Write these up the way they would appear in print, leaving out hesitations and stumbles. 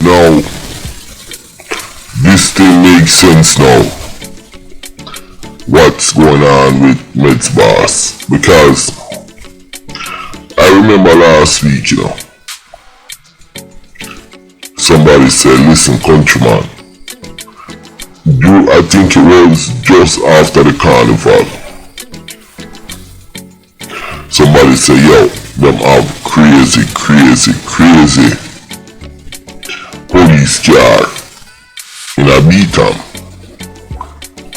Now, this thing makes sense now. What's going on with Medz Boss? Because I remember last week, somebody said, listen, countryman, I think it was just after the carnival. Somebody said, yo, them have crazy police car in a beat-am.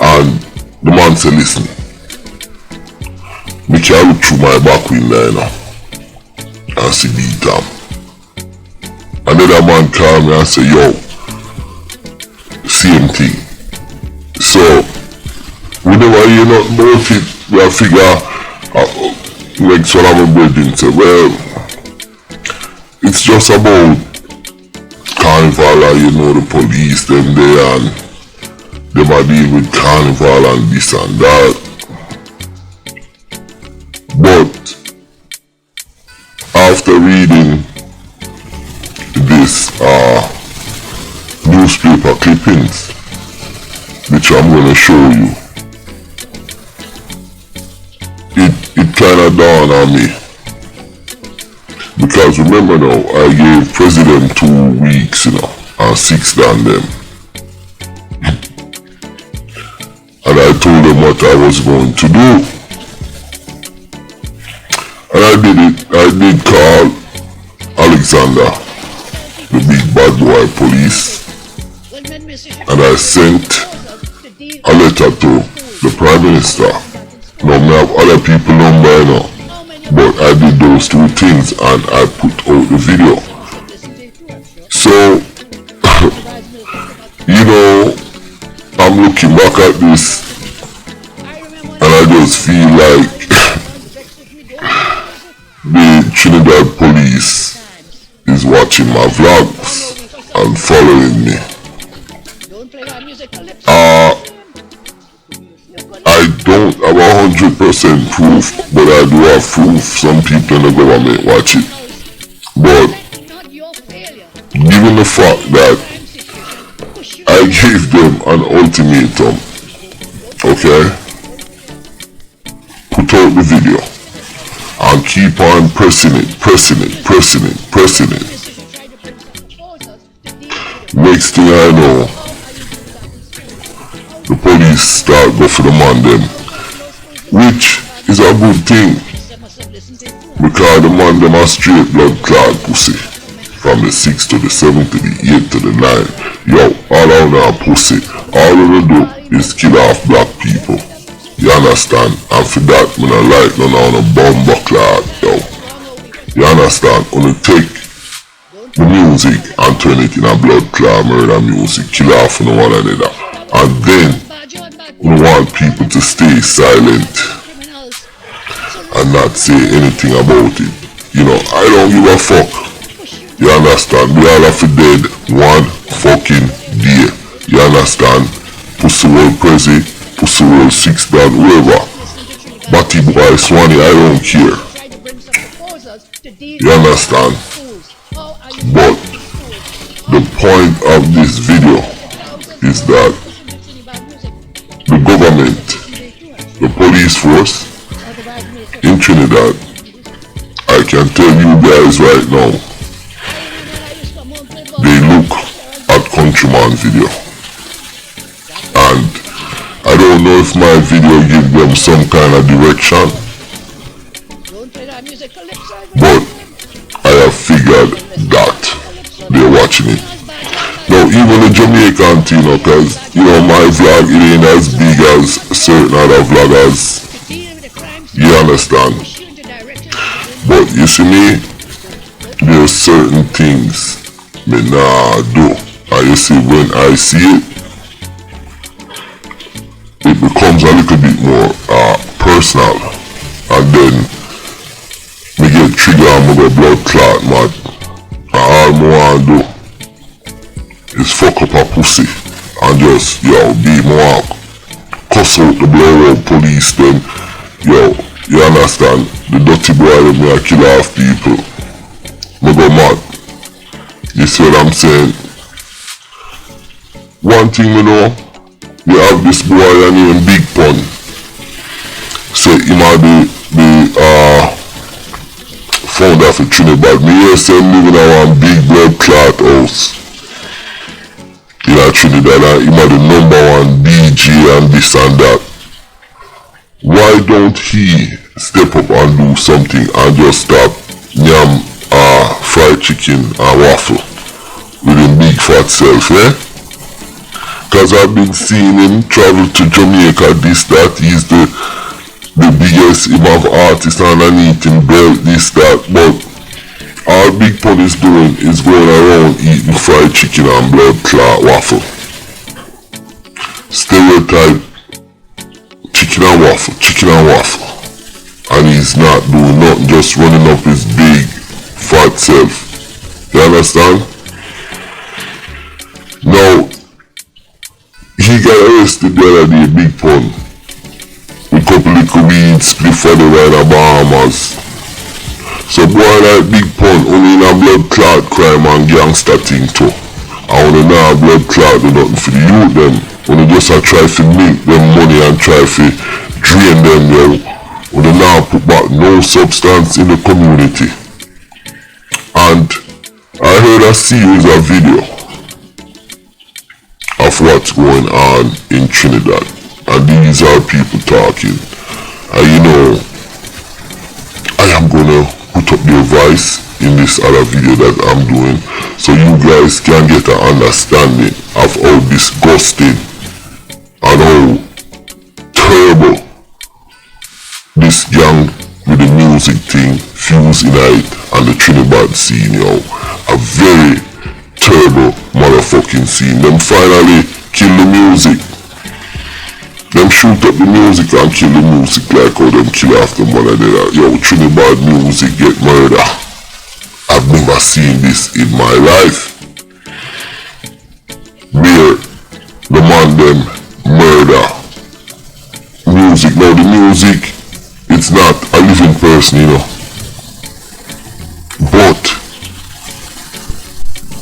And the man said, listen, me can look through my back window now and see beat-am. Another man called me and said, yo, same thing. So, we never hear nothing about it. We figure, next one I'm a brethren say, well, it's just about carnival and the police, them there, and them are dealing with carnival and this and that. But after reading this newspaper clippings, which I'm gonna show you, it kinda dawned on me. Because remember now, I gave President 2 weeks, and 6 than them. And I told them what I was going to do. And I did it. I did call Alexander, the big bad boy police, and I sent a letter to the Prime Minister. Now I have other people number now, but I did those 2 things and I put out the video. So, I'm looking back at this and I just feel like the Trinidad police is watching my vlogs and following me. I don't have 100% proof, but I do have proof. Some people in the government watch it. But given the fact that I gave them an ultimatum, okay, put out the video and keep on pressing it. Next thing I know, the police start go for the man them, which is a good thing, because the man them are straight blood clot pussy, from the 6 to the 7 to the 8 to the 9. Yo, all out now pussy, all they do is kill off black people, you understand? And for that, I don't like none on a bomber clot, yo, you understand? Only take the music and turn it in a blood clot murder music, kill off on one another. And then we want people to stay silent and not say anything about it. I don't give a fuck. You understand? We all have to dead one fucking day. You understand? Pussy World Prezi, Pussy World 6 Dan, whoever. Batty Boy, Swanee, I don't care. You understand? But the point of this video is that the government, the police force in Trinidad, I can tell you guys right now, they look at Countryman video. And I don't know if my video give them some kind of direction, but I have figured that they're watching it. Now even the Jamaican thing, cause my vlog, it ain't as big as certain other vloggers, you understand? But you see me, there's certain things me nah do, and you see when I see it, it becomes a little bit more personal, and then me get triggered and me go blood clot mad, and all me want do is fuck up a pussy and just, be more, cuss out the blow out police them, you understand? The dirty boy them may kill off people, me go mad. You see what I'm saying? one thing you know, you have this boy named Big Pun. So him are the founder of Trinibad. Me here say him living in one big blood clot house in Trinidad, and him are the #1 DJ and this and that. Why don't he step up and do something and just stop yam fried chicken and waffle with him big fat self, eh? Cause I've been seeing him travel to Jamaica, this, that, he's the biggest, him have artists underneath him, belt, this, that, but all Big Pun is doing is going around eating fried chicken and blood clot waffle. Stereotype, chicken and waffle. And he's not doing nothing, just running up his big fat self. You understand? Now, he got arrested the other day, Big Pun, with couple little weed split for the ride of Bahamas. So boy like Big Pun only in a blood clot crime and gangster thing too. And only now blood clot do nothing for the youth them. Only just a try to make them money and try to drain them, yo. Only now put back no substance in the community. And I heard a series of video of what's going on in Trinidad, and these are people talking, and you know, I am gonna put up the advice in this other video that I'm doing so you guys can get an understanding of how disgusting and how terrible this gang with the music thing fuse in it and the Trinidad scene, yo. A very terrible motherfucking scene. Them finally kill the music. Them shoot up the music and kill the music like how them kill off the mother there. Yo, Trinidad music get murder. I've never seen this in my life. Where the man them murder music. Now the music, it's not a living person, you know. But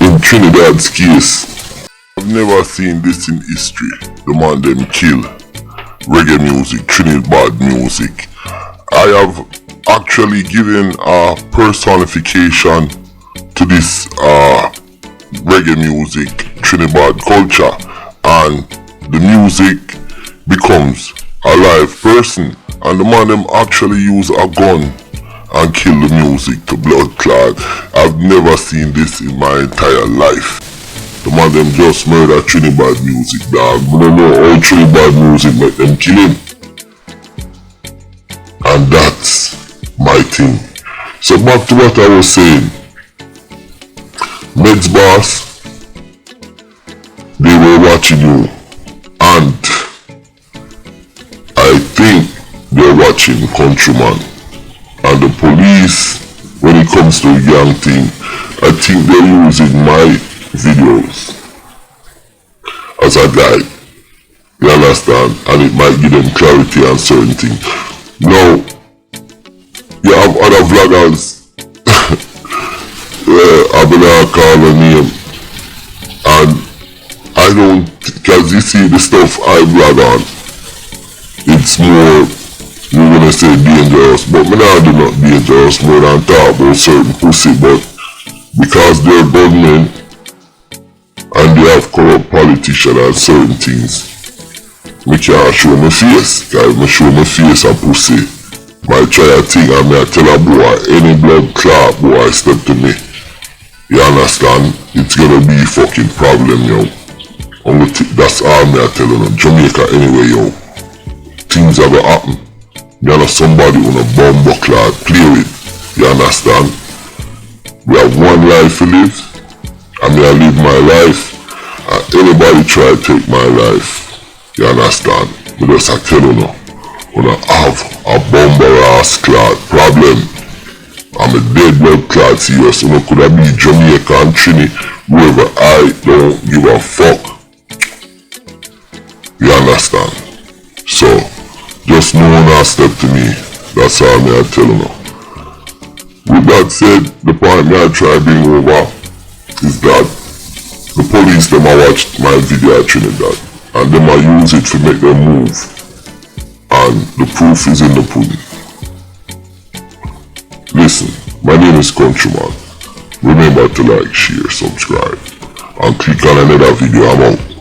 in Trinidad's case, I've never seen this in history. The man them kill reggae music, Trinidad music. I have actually given a personification to this reggae music, Trinidad culture, and the music becomes a live person, and the man them actually use a gun and kill the music to blood clot. I've never seen this in my entire life. The man them just murder Trinidad music, dog. I don't know how Trinidad music make them kill him. And that's my thing. So back to what I was saying. Medz Boss, they were watching you, and I think they're watching Countryman. And the police, when it comes to a gang thing, I think they're using my videos as a guide. You understand? And it might give them clarity on certain things. Now, you have other vloggers, I'm gonna call a name, and I don't, because you see the stuff I vlog on, it's more, you're gonna say dangerous, but me not do not dangerous more than talk about certain pussy, but because they're government and they have corrupt politicians and certain things, me can't show my face, because if I show my face a pussy, might try a thing and me tell a boy, any blood clot boy step to me. You understand? It's gonna be fucking problem, yo. That's all me I tell you. Jamaica anyway, yo. Things are gonna happen. You know somebody on a bomb clot, play with. You understand? We have one life to live, and me I live my life, and anybody try to take my life. You understand? Because I tell you now, when I have a bomber ass clot problem, I'm a dead blood clot serious, so I could have been Jamaica and Trini, wherever, I don't give a fuck. You understand? So, just no one has step to me. That's all me I tell you now. With that said, the point me I try bring over is that the police police them I watch my video at Trinidad and them I use it to make them move, and the proof is in the pudding. Listen, my name is Countryman. Remember to like, share, subscribe, and click on another video. I'm out.